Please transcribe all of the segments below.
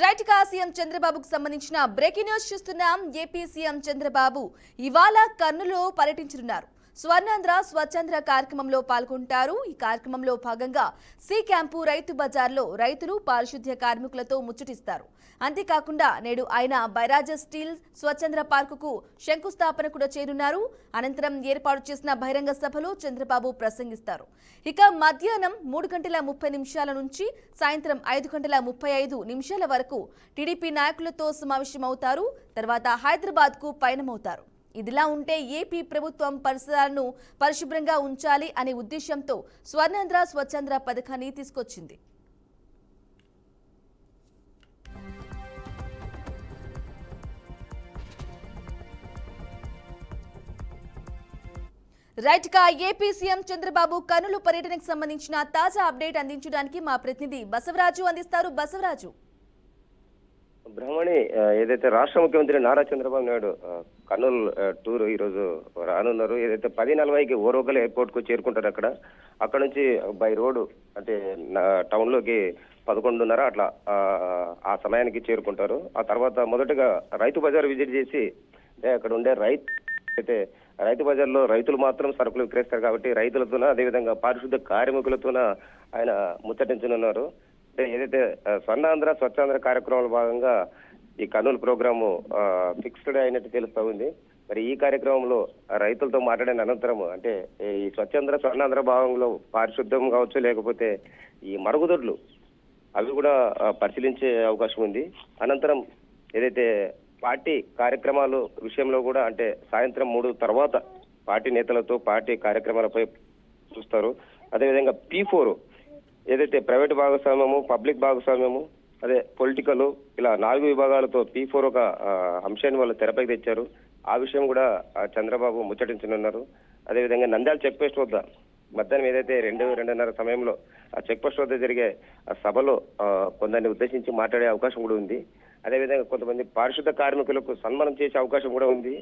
Right గా CM చంద్రబాబుకు సంబంధించిన బ్రేకింగ్ న్యూస్ చూస్తున్నాం. ఏపీ సీఎం చంద్రబాబు ఇవాళ కర్నూలులో పర్యటించనున్నారు. స్వర్ణాంధ్ర స్వచ్ఛంద్ర కార్యక్రమంలో పాల్గొంటారు. ఈ కార్యక్రమంలో భాగంగా సి క్యాంపు రైతు బజార్లో రైతులు పారిశుద్ధ్య కార్మికులతో ముచ్చటిస్తారు. అంతేకాకుండా నేడు ఆయన బైరాజ స్టీల్ స్వచ్ఛంద్ర పార్కుకు శంకుస్థాపన కూడా చేయనున్నారు. అనంతరం ఏర్పాటు చేసిన బహిరంగ సభలో చంద్రబాబు ప్రసంగిస్తారు. ఇక మధ్యాహ్నం 3:30 నుంచి సాయంత్రం 5:35 వరకు టీడీపీ నాయకులతో సమావేశమవుతారు. తర్వాత హైదరాబాద్కు పయనమవుతారు. ఇదిలా ఉంటే ఏపీ ప్రభుత్వం పరిసరాలను పరిశుభ్రంగా ఉంచాలి అనే ఉద్దేశంతో స్వర్ణాంధ్ర స్వచ్ఛంద్ర పథకాన్ని తీసుకొచ్చింది. రైట్ గా ఏపీ సీఎం చంద్రబాబు కర్నూలు పర్యటనకు సంబంధించిన తాజా అప్డేట్ అందించడానికి మా ప్రతినిధి బసవరాజు అందిస్తారు. బసవరాజు, బ్రహ్మణి, ఏదైతే రాష్ట్ర ముఖ్యమంత్రి నారా చంద్రబాబు నాయుడు కర్నూలు టూర్ ఈ రోజు రానున్నారు. ఏదైతే 10:40కి ఓరోకల్ ఎయిర్పోర్ట్ కు చేరుకుంటారు. అక్కడ నుంచి బై రోడ్ అంటే టౌన్ లోకి 11:30 అట్లా ఆ సమయానికి చేరుకుంటారు. ఆ తర్వాత మొదటగా రైతు బజార్ విజిట్ చేసి అక్కడ ఉండే రైతు బజార్లో రైతులు మాత్రం సరుకులు విక్రయిస్తారు కాబట్టి రైతులతోన అదేవిధంగా పారిశుద్ధ కార్మికులతోన ఆయన ముచ్చటించనున్నారు. ఏదైతే స్వర్ణాంధ్ర స్వచ్ఛాంధ్ర కార్యక్రమంలో భాగంగా ఈ కర్నూలు ప్రోగ్రాము ఫిక్స్డ్ అయినట్టు తెలుస్తా ఉంది. మరి ఈ కార్యక్రమంలో రైతులతో మాట్లాడిన అనంతరం అంటే ఈ స్వర్ణాంధ్ర భాగంలో పారిశుద్ధ్యం కావచ్చు, లేకపోతే ఈ మరుగుదొడ్లు అవి కూడా పరిశీలించే అవకాశం ఉంది. అనంతరం ఏదైతే పార్టీ కార్యక్రమాలు విషయంలో కూడా అంటే సాయంత్రం 3 తర్వాత పార్టీ నేతలతో పార్టీ కార్యక్రమాలపై చూస్తారు. అదేవిధంగా P4 ఏదైతే ప్రైవేట్ భాగస్వామ్యము, పబ్లిక్ భాగస్వామ్యము, అదే పొలిటికల్, ఇలా 4 విభాగాలతో P4 ఒక అంశాన్ని వాళ్ళు తెరపైకి తెచ్చారు. ఆ విషయం కూడా చంద్రబాబు ముచ్చటించనున్నారు. అదేవిధంగా నంద్యాల చెక్ పోస్ట్ వద్ద మధ్యాహ్నం ఏదైతే 2:30 సమయంలో ఆ చెక్ పోస్ట్ వద్ద జరిగే సభలో కొందరిని ఉద్దేశించి మాట్లాడే అవకాశం కూడా ఉంది. అదేవిధంగా కొంతమంది పారిశుద్ధ కార్మికులకు సన్మానం చేసే అవకాశం కూడా ఉంది.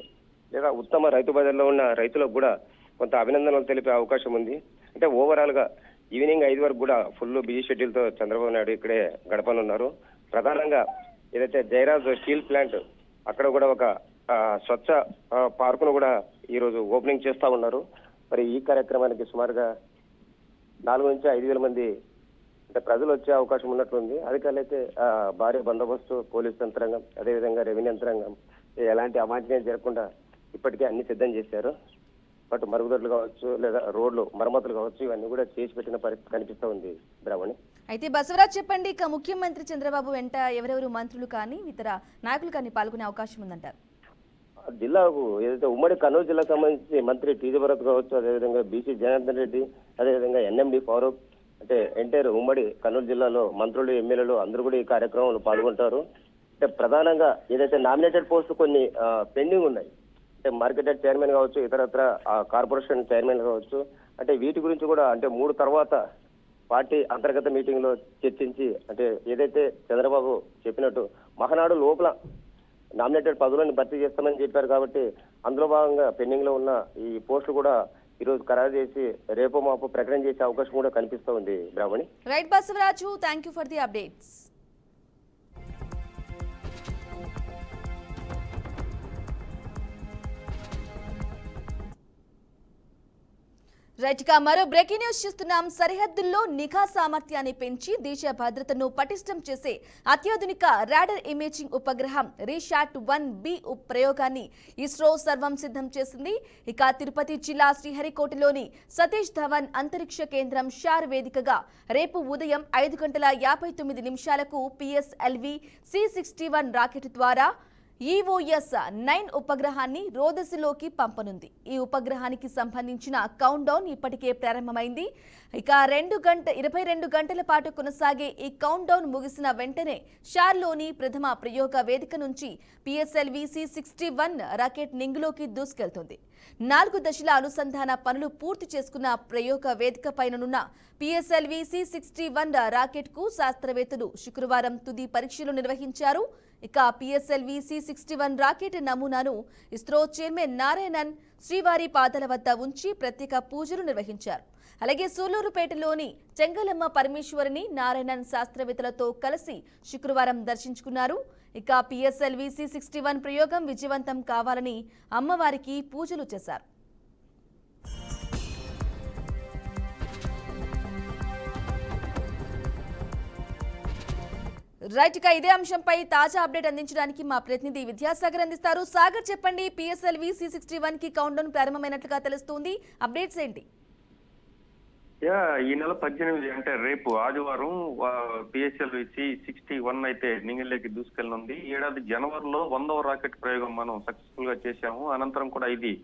లేదా ఉత్తమ రైతు బజార్లో ఉన్న రైతులకు కూడా కొంత అభినందనలు తెలిపే అవకాశం ఉంది. అంటే ఓవరాల్ గా ఈవినింగ్ 5 వరకు కూడా ఫుల్ బిజీ షెడ్యూల్ తో చంద్రబాబు నాయుడు ఇక్కడే గడపనున్నారు. ప్రధానంగా ఏదైతే జయరాజ్ స్టీల్ ప్లాంట్ అక్కడ కూడా ఒక స్వచ్ఛ పార్కును కూడా ఈ రోజు ఓపెనింగ్ చేస్తా ఉన్నారు. మరి ఈ కార్యక్రమానికి సుమారుగా 4 నుంచి 5,000 మంది అంటే ప్రజలు వచ్చే అవకాశం ఉన్నట్లుంది. అధికారులైతే భారీ బందోబస్తు, పోలీస్ యంత్రాంగం, అదేవిధంగా రెవెన్యూ యంత్రాంగం ఎలాంటి అమాంఛనీయం జరగకుండా ఇప్పటికే అన్ని సిద్ధం చేశారు. బట్ మరుగుదొడ్లు కావచ్చు, లేదా రోడ్లు మరమ్మతులు కావచ్చు, ఇవన్నీ కూడా చేసి పెట్టిన పరిస్థితి కనిపిస్తూ ఉంది. బ్రాహ్మణి, అయితే బసవరాజ్ చెప్పండి, ఇక ముఖ్యమంత్రి చంద్రబాబు వెంట ఎవరెవరు మంత్రులు కానీ ఇతర నాయకులు కానీ పాల్గొనే అవకాశం ఉందంటారు? జిల్లాకు ఏదైతే ఉమ్మడి కర్నూలు జిల్లాకు సంబంధించి మంత్రి టీజీ భరత్ కావచ్చు, అదేవిధంగా బీసీ జనార్దన్ రెడ్డి, అదేవిధంగా ఎన్ఎండి ఫారూక్, అంటే ఎంటైర్ ఉమ్మడి కర్నూలు జిల్లాలో మంత్రులు, ఎమ్మెల్యేలు అందరూ కూడా ఈ కార్యక్రమంలో పాల్గొంటారు. అంటే ప్రధానంగా ఏదైతే నామినేటెడ్ పోస్టులు కొన్ని పెండింగ్ ఉన్నాయి, అంటే మార్కెటెడ్ చైర్మన్ కావచ్చు, ఇతరత్ర కార్పొరేషన్ చైర్మన్ కావచ్చు, అంటే వీటి గురించి కూడా అంటే 3 తర్వాత పార్టీ అంతర్గత మీటింగ్ లో చర్చించి అంటే ఏదైతే చంద్రబాబు చెప్పినట్టు మహానాడు లోపల నామినేటెడ్ పదవులను భర్తీ చేస్తామని చెప్పారు. కాబట్టి అందులో భాగంగా పెండింగ్ లో ఉన్న ఈ పోస్టులు కూడా ఈ రోజు ఖరారు చేసి రేపు మాపు ప్రకటన చేసే అవకాశం కూడా కనిపిస్తూ ఉంది. Brahmani, right Basavaraju, thank you for the updates. రైట్ గా మరో బ్రేకింగ్ న్యూస్ చూస్తున్నాం. సరిహద్దుల్లో నిఘా సామర్థ్యాన్ని పెంచి దేశ భద్రతను పటిష్టం చేసే అత్యాధునిక రాడర్ ఇమేజింగ్ ఉపగ్రహం రీశాట్-1B ప్రయోగాన్ని ఇస్రో సర్వం సిద్ధం చేసింది. ఇక తిరుపతి జిల్లా శ్రీహరికోటలోని సతీష్ ధవన్ అంతరిక్ష కేంద్రం షార్ వేదికగా రేపు ఉదయం 5:59 PSLV C-61 రాకెట్ ద్వారా EOS-9 ఉపగ్రహాన్ని రోదసిలోకి పంపనుంది. ఈ ఉపగ్రహానికి సంబంధించిన కౌంట్ డౌన్ ఇప్పటికే ప్రారంభమైంది. ఇక 22 గంటల పాటు కొనసాగే ఈ కౌంట్ డౌన్ ముగిసిన వెంటనే షార్లోని ప్రథమ ప్రయోగ వేదిక నుంచి PSLV C-61 రాకెట్ నింగిలోకి దూసుకెళ్తుంది. 4 దశల అనుసంధాన పనులు పూర్తి చేసుకున్న ప్రయోగ వేదిక పైననున్న PSLV C-61 రాకెట్ కు శాస్త్రవేత్తలు శుక్రవారం తుది పరీక్షలు నిర్వహించారు. ఇక పిఎస్ఎల్వి C-61 రాకెట్ నమూనాను ఇస్రో చైర్మన్ నారాయణన్ శ్రీవారి పాదాల వద్ద ఉంచి ప్రత్యేక పూజలు నిర్వహించారు. అలాగే సూలూరుపేటలోని చెంగలమ్మ పరమేశ్వరిని నారాయణన్ శాస్త్రవేత్తలతో కలిసి శుక్రవారం దర్శించుకున్నారు. ఇక పిఎస్ఎల్వి C-61 ప్రయోగం విజయవంతం కావాలని అమ్మవారికి పూజలు చేశారు. రైట్, ఇక ఇదే అంశంపై తాజా అప్డేట్ అందించడానికి మా ప్రతినిధి విద్యాసాగర్ అందిస్తారు. సాగర్, చెప్పండి, పిఎస్ఎల్వి C-61 కి కౌంట్ డౌన్ ప్రారంభమైనట్లుగా తెలుస్తుంది. అప్డేట్స్ ఏంటి? ఈ నెల 18 అంటే రేపు ఆదివారం పిఎస్ఎల్వి C-61 అయితే నింగిల్లోకి దూసుకెళ్లింది. ఏడాది జనవరిలో 100వ రాకెట్ ప్రయోగం మనం సక్సెస్ఫుల్ గా చేశాము. అనంతరం కూడా ఇది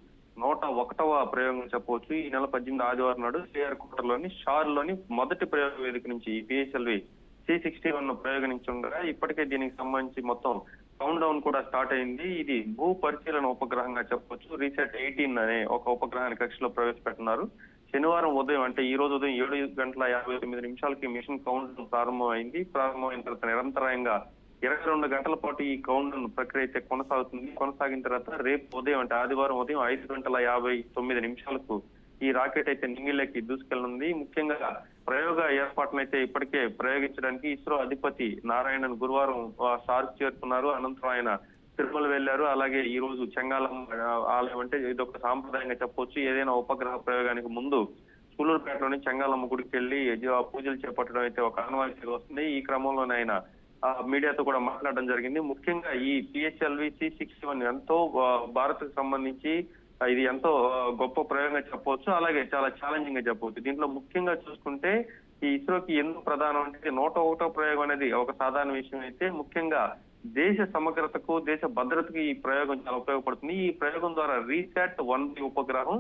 101వ ప్రయోగం చెప్పవచ్చు. ఈ నెల 18 ఆదివారం నాడు శ్రీహరికోటలోని షార్లోని మొదటి ప్రయోగ వేదిక నుంచి పిఎస్ఎల్వి C-61 ప్రయోగించుండగా ఇప్పటికే దీనికి సంబంధించి మొత్తం కౌంట్ డౌన్ కూడా స్టార్ట్ అయింది. ఇది భూ పరిశీలన ఉపగ్రహంగా చెప్పొచ్చు. రీసెట్ 18 అనే ఒక ఉపగ్రహాన్ని కక్షలో ప్రవేశపెట్టున్నారు. శనివారం ఉదయం అంటే ఈ రోజు ఉదయం 7:59 మిషన్ కౌంట్ డౌన్ ప్రారంభమైన తర్వాత నిరంతరంగా 22 గంటల పాటు ఈ కౌంట్ డౌన్ ప్రక్రియ అయితే కొనసాగిన తర్వాత రేపు ఉదయం అంటే ఆదివారం ఉదయం 5:59 ఈ రాకెట్ అయితే నింగిల్లోకి దూసుకెళ్లింది. ముఖ్యంగా ప్రయోగ ఏర్పాట్లను అయితే ఇప్పటికే ప్రయోగించడానికి ఇస్రో అధిపతి నారాయణన్ గురువారం సార్క్ చేరుకున్నారు. అనంతరం ఆయన తిరుమల వెళ్లారు. అలాగే ఈ రోజు చెంగాలమ్మ ఆలయం అంటే ఇదొక సాంప్రదాయంగా చెప్పొచ్చు. ఏదైనా ఉపగ్రహ ప్రయోగానికి ముందు సూలూరుపేటలోని చెంగాలమ్మ గుడికి వెళ్లి పూజలు చేపట్టడం అయితే ఒక ఆనవాయితీగా వస్తుంది. ఈ క్రమంలోనే ఆయన మీడియాతో కూడా మాట్లాడడం జరిగింది. ముఖ్యంగా ఈ పిఎస్ఎల్వి C-61 ఎంతో భారత్ కు సంబంధించి ఇది ఎంతో గొప్ప ప్రయోగంగా చెప్పవచ్చు. అలాగే చాలా ఛాలెంజింగ్ గా చెప్పవచ్చు. దీంట్లో ముఖ్యంగా చూసుకుంటే ఈ ఇస్రోకి ఎందుకు ప్రధానం అంటే 101వ ప్రయోగం అనేది ఒక సాధారణ విషయం అయితే ముఖ్యంగా దేశ సమగ్రతకు దేశ భద్రతకు ఈ ప్రయోగం చాలా ఉపయోగపడుతుంది. ఈ ప్రయోగం ద్వారా రీసాట్ 1B ఉపగ్రహం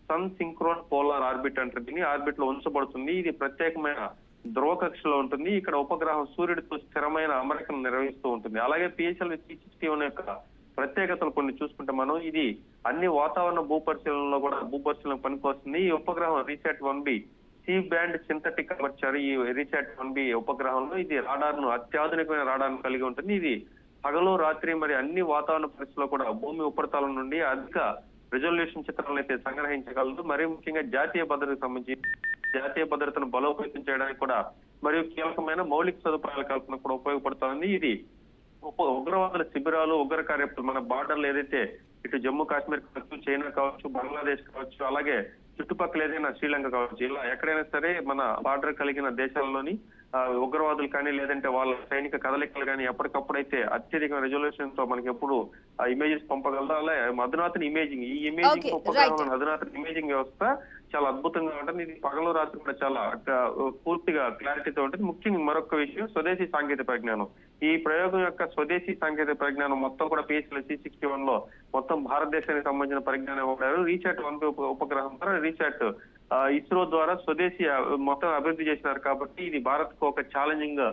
సన్ సింక్రోన్ పోలార్ ఆర్బిట్ అంటే దీన్ని ఆర్బిట్ లో ఉంచబడుతుంది. ఇది ప్రత్యేకమైన ధ్రువ కక్షలో ఉంటుంది. ఇక్కడ ఉపగ్రహం సూర్యుడితో స్థిరమైన అమరికను నిర్వహిస్తూ ఉంటుంది. అలాగే పిఎస్ఎల్వి C-61 యొక్క ప్రత్యేకతలు కొన్ని చూసుకుంటే మనం ఇది అన్ని వాతావరణ భూపరిశీలన పనికొస్తుంది. ఈ ఉపగ్రహం RISAT 1B C band synthetic aperture ఈ రీసాట్ 1B ఉపగ్రహంలో ఇది అత్యాధునికమైన రాడార్ను కలిగి ఉంటుంది. ఇది పగలు రాత్రి మరి అన్ని వాతావరణ పరిస్థితుల్లో కూడా భూమి ఉపరితలం నుండి అధిక రిజల్యూషన్ చిత్రాలను అయితే సంగ్రహించగలదు. మరీ ముఖ్యంగా జాతీయ భద్రతను బలోపేతం చేయడానికి కూడా మరియు కీలకమైన మౌలిక సదుపాయాల కల్పన కూడా ఉపయోగపడుతోంది. ఇది ఉగ్రవాదుల శిబిరాలు ఉగ్ర కార్యక్రమాలు మన బార్డర్లు ఏదైతే ఇటు జమ్మూ కాశ్మీర్ కావచ్చు, చైనా కావచ్చు, బంగ్లాదేశ్ కావచ్చు, అలాగే చుట్టుపక్కల ఏదైనా శ్రీలంక కావచ్చు, ఇలా ఎక్కడైనా సరే మన బార్డర్ కలిగిన దేశాల్లోని ఉగ్రవాదులు కానీ లేదంటే వాళ్ళ సైనిక కదలికలు కానీ ఎప్పటికప్పుడైతే అత్యధిక రెజల్యూషన్ తో మనకి ఎప్పుడు ఇమేజెస్ పంపగలదు. అలా అధునాతన ఇమేజింగ్ అధునాతన ఇమేజింగ్ వ్యవస్థ చాలా అద్భుతంగా ఉంటుంది. ఇది పగలు రాత్రి కూడా చాలా పూర్తిగా క్లారిటీతో ఉంటుంది. ముఖ్యంగా మరొక విషయం స్వదేశీ సాంకేతిక పరిజ్ఞానం. ఈ ప్రయోగం యొక్క స్వదేశీ సాంకేతిక పరిజ్ఞానం మొత్తం కూడా పిఎస్ఎల్వి C-61 లో మొత్తం భారతదేశానికి సంబంధించిన పరిజ్ఞానం ఇవ్వడారు. రీసాట్ 1B ఉపగ్రహం ద్వారా రీసాట్ ఇస్రో ద్వారా స్వదేశీ మొత్తం అభివృద్ధి చేసినారు కాబట్టి ఇది భారత్ కు ఒక ఛాలెంజింగ్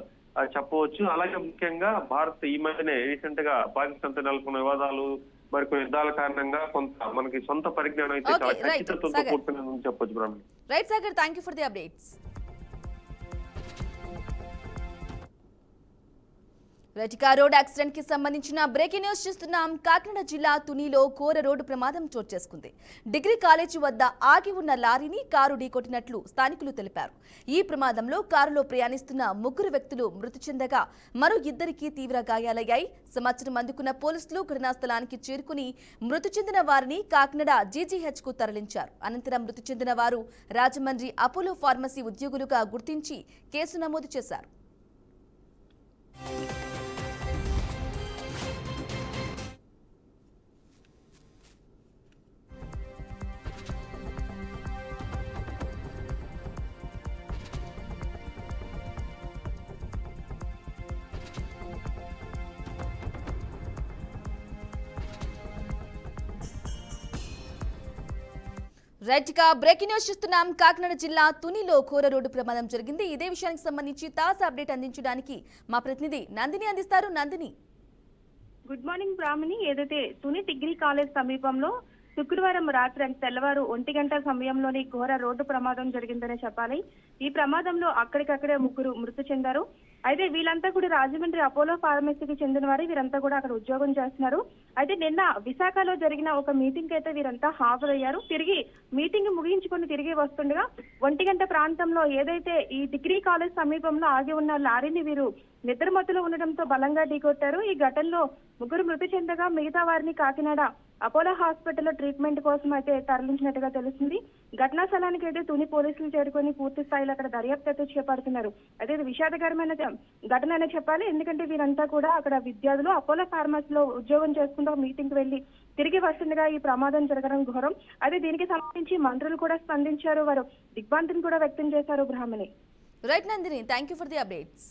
చెప్పవచ్చు. అలాగే ముఖ్యంగా భారత్ ఈ మధ్యనే రీసెంట్ గా పాకిస్తాన్ తో నెలకొన్న వివాదాలు మరి కొన్ని యుద్ధాల కారణంగా కొంత మనకి సొంత పరిజ్ఞానం అయితే చాలా ఖచ్చితత్వంతో కూడుకున్నదని చెప్పొచ్చు. Brahmani right Sagar, thank you for the updates. రటికా రోడ్ యాక్సిడెంట్ కి సంబంధించిన బ్రేకింగ్ న్యూస్ చూస్తున్నాం. కాకినాడ జిల్లా తునిలో ఘోర రోడ్డు ప్రమాదం చోటు చేసుకుంది. డిగ్రీ కాలేజీ వద్ద ఆగి ఉన్న లారీని కారు ఢీకొట్టినట్లు స్థానికులు తెలిపారు. ఈ ప్రమాదంలో కారులో ప్రయాణిస్తున్న 3 వ్యక్తులు మృతి చెందగా మరో 2కి తీవ్ర గాయాలయ్యాయి. సమాచారం అందుకున్న పోలీసులు ఘటనా స్థలానికి చేరుకుని మృతి చెందిన వారిని కాకినాడ జీజీహెచ్ కు తరలించారు. అనంతరం మృతి చెందిన వారు రాజమండ్రి అపోలో ఫార్మసీ ఉద్యోగులుగా గుర్తించి కేసు నమోదు చేశారు. రైట్, గా బ్రేకింగ్ న్యూస్ చూస్తున్నాం. కాకినాడ జిల్లా తునిలో ఘోర రోడ్డు ప్రమాదం జరిగింది. ఇదే విషయానికి సంబంధించి తాజా అప్డేట్ అందించడానికి మా ప్రతినిధి నందిని అందిస్తారు. నందిని, గుడ్ మార్నింగ్ బ్రాహ్మణి. ఏదైతే తుని డిగ్రీ కాలేజ్ సమీపంలో శుక్రవారం రాత్రి తెల్లవారు 1 గంట సమయంలోని ఘోర రోడ్డు ప్రమాదం జరిగిందనే చెప్పాలి. ఈ ప్రమాదంలో అక్కడికక్కడే 3 మృతి చెందారు. అయితే వీళ్ళంతా కూడా రాజమండ్రి అపోలో ఫార్మసీకి చెందిన వారు. వీరంతా కూడా అక్కడ ఉద్యోగం చేస్తున్నారు. అయితే నిన్న విశాఖలో జరిగిన ఒక మీటింగ్ అయితే వీరంతా హాజరయ్యారు. తిరిగి మీటింగ్ ముగించుకొని తిరిగి వస్తుండగా 1 గంట ప్రాంతంలో ఏదైతే ఈ డిగ్రీ కాలేజ్ సమీపంలో ఆగి ఉన్న లారీని వీరు నిద్రమత్తులో ఉండడంతో బలంగా ఢీకొట్టారు. ఈ ఘటనలో 3 మృతి చెందగా మిగతా వారిని కాకినాడ అపోలో హాస్పిటల్లో ట్రీట్మెంట్ కోసం అయితే తరలించినట్టుగా తెలుస్తుంది. ఘటనా స్థలానికి అయితే తుని పోలీసులు చేరుకొని పూర్తి స్థాయిలో అక్కడ దర్యాప్తు అయితే చేపడుతున్నారు. అయితే ఇది విషాదకరమైన ఘటన అనే చెప్పాలి. ఎందుకంటే వీరంతా కూడా అక్కడ విద్యార్థులు అపోలో ఫార్మసీలో ఉద్యోగం చేసుకుంటూ మీటింగ్ కి వెళ్లి తిరిగి వస్తుండగా ఈ ప్రమాదం జరగడం ఘోరం. అయితే దీనికి సంబంధించి మంత్రులు కూడా స్పందించారు. వారు దిగ్భ్రాంతిని కూడా వ్యక్తం చేశారు. Brahmani. Right Nandini, thank you for the updates.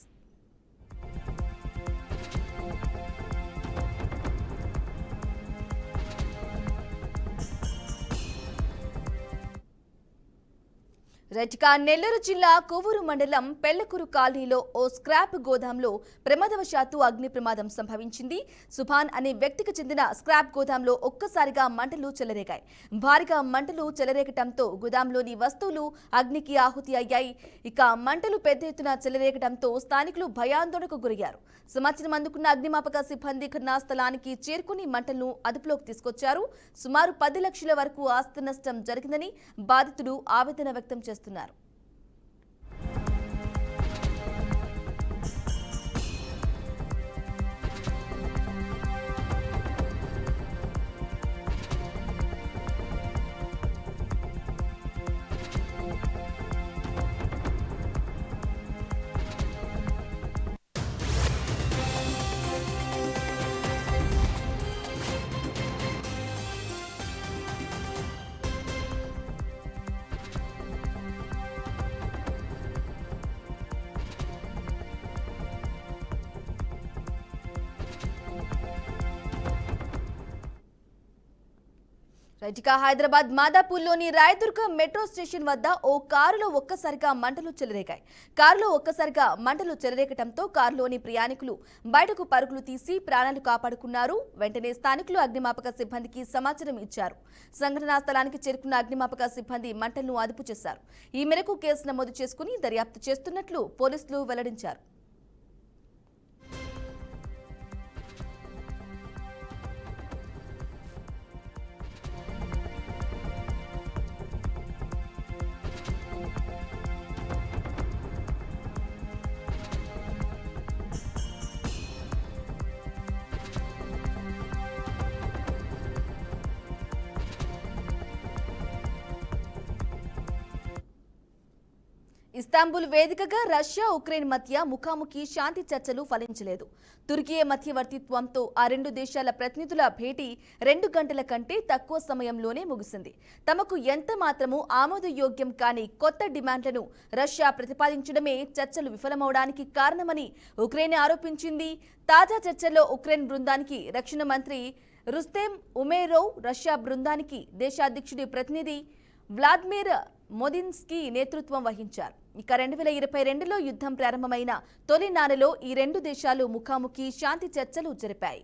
రైట్గా నెల్లూరు జిల్లా కొవ్వూరు మండలం పెళ్లకూరు కాలనీలో ఓ స్క్రాప్ గోదాంలో ప్రమాదవశాత్తు అగ్ని ప్రమాదం సంభవించింది. సుభాన్ అనే వ్యక్తికి చెందిన స్క్రాప్ గోదాంలో ఒక్కసారిగా మంటలు చెలరేగాయి. భారీగా మంటలు చెలరేగటంతో గోదాంలోని వస్తువులు అగ్నికి ఆహుతి అయ్యాయి. ఇక మంటలు పెద్ద ఎత్తున చెలరేగటంతో స్థానికులు భయాందోళనకు గురయ్యారు. సమాచారం అందుకున్న అగ్నిమాపక సిబ్బంది ఘటనా స్థలానికి చేరుకుని మంటలను అదుపులోకి తీసుకొచ్చారు. సుమారు 10 లక్షల వరకు ఆస్తి నష్టం జరిగిందని బాధితుడు ఆవేదన వ్యక్తం చేస్తున్నారు. రైట్గా హైదరాబాద్ మాదాపూర్లోని రాయదుర్గం మెట్రో స్టేషన్ వద్ద ఓ కారులో ఒక్కసారిగా మంటలు చెలరేగాయి. కారులో ఒక్కసారిగా మంటలు చెలరేగటంతో కారులోని ప్రయాణికులు బయటకు పరుగులు తీసి ప్రాణాలు కాపాడుకున్నారు. వెంటనే స్థానికులు అగ్నిమాపక సిబ్బందికి సమాచారం ఇచ్చారు. సంఘటనా స్థలానికి చేరుకున్న అగ్నిమాపక సిబ్బంది మంటలను అదుపు చేశారు. ఈ మేరకు కేసు నమోదు చేసుకుని దర్యాప్తు చేస్తున్నట్లు పోలీసులు వెల్లడించారు. ఇస్తాంబుల్ వేదికగా రష్యా ఉక్రెయిన్ మధ్య ముఖాముఖి శాంతి చర్చలు ఫలించలేదు. తుర్కీ మధ్యవర్తిత్వంతో ఆ 2 దేశాల ప్రతినిధుల భేటీ 2 గంటల కంటే తక్కువ సమయంలోనే ముగిసింది. తమకు ఎంత మాత్రమూ ఆమోదయోగ్యం కాని కొత్త డిమాండ్లను రష్యా ప్రతిపాదించడమే చర్చలు విఫలమవడానికి కారణమని ఉక్రెయిన్ ఆరోపించింది. తాజా చర్చల్లో ఉక్రెయిన్ బృందానికి రక్షణ మంత్రి రుస్తెం ఉమేరోవ్, రష్యా బృందానికి దేశాధ్యక్షుడి ప్రతినిధి వ్లాదిమిర్ మొదిన్స్కీ నేతృత్వం వహించారు. ఇక 2022లో యుద్ధం ప్రారంభమైన తొలి నాలులో ఈ 2 దేశాలు ముఖాముఖి శాంతి చర్చలు జరిపాయి.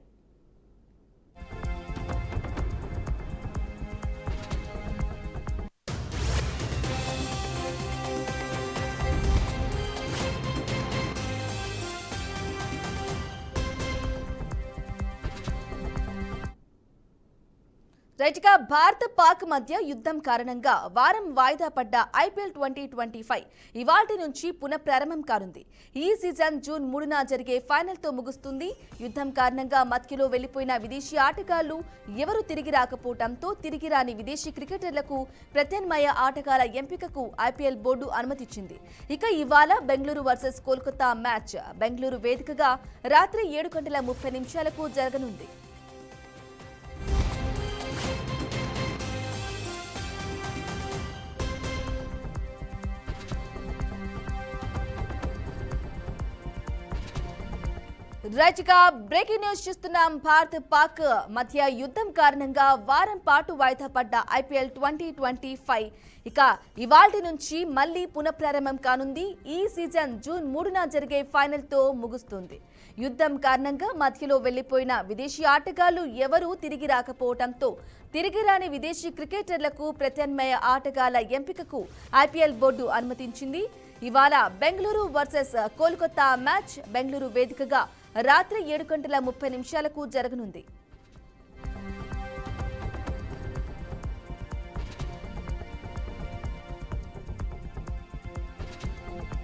రైట్గా భారత్ పాక్ మధ్య యుద్ధం కారణంగా వారం వాయిదా పడ్డ ఐపీఎల్ 2025 ఇవాల్టి నుంచి పునఃప్రారంభం కానుంది. ఈ సీజన్ జూన్ 3న జరిగే ఫైనల్తో ముగుస్తుంది. యుద్ధం కారణంగా మత్కిలో వెళ్లిపోయిన విదేశీ ఆటగాళ్లు ఎవరు తిరిగి రాకపోవడంతో తిరిగి రాని విదేశీ క్రికెటర్లకు ప్రత్యామ్నాయ ఆటగాళ్ల ఎంపికకు ఐపీఎల్ బోర్డు అనుమతిచ్చింది. ఇక ఇవాళ బెంగళూరు వర్సెస్ కోల్కతా మ్యాచ్ బెంగళూరు వేదికగా రాత్రి 7:30 జరగనుంది. రైట్గా బ్రేకింగ్ న్యూస్ చూస్తున్నాం. భారత్ పాక్ మధ్య యుద్ధం కారణంగా వారం పాటు వాయిదా పడ్డ ఐపీఎల్ 2025 ఇక ఇవాల్టి నుంచి మళ్లీ పునఃప్రారంభం కానుంది. ఈ సీజన్ జూన్ 3న జరిగే ఫైనల్తో ముగుస్తుంది. యుద్ధం కారణంగా మధ్యలో వెళ్లిపోయిన విదేశీ ఆటగాళ్లు ఎవరూ తిరిగి రాకపోవడంతో తిరిగి రాని విదేశీ క్రికెటర్లకు ప్రత్యామ్నాయ ఆటగాళ్ల ఎంపికకు ఐపీఎల్ బోర్డు అనుమతించింది. ఇవాళ బెంగళూరు వర్సెస్ కోల్కతా మ్యాచ్ బెంగళూరు వేదికగా రాత్రి 7:30 జరగనుంది.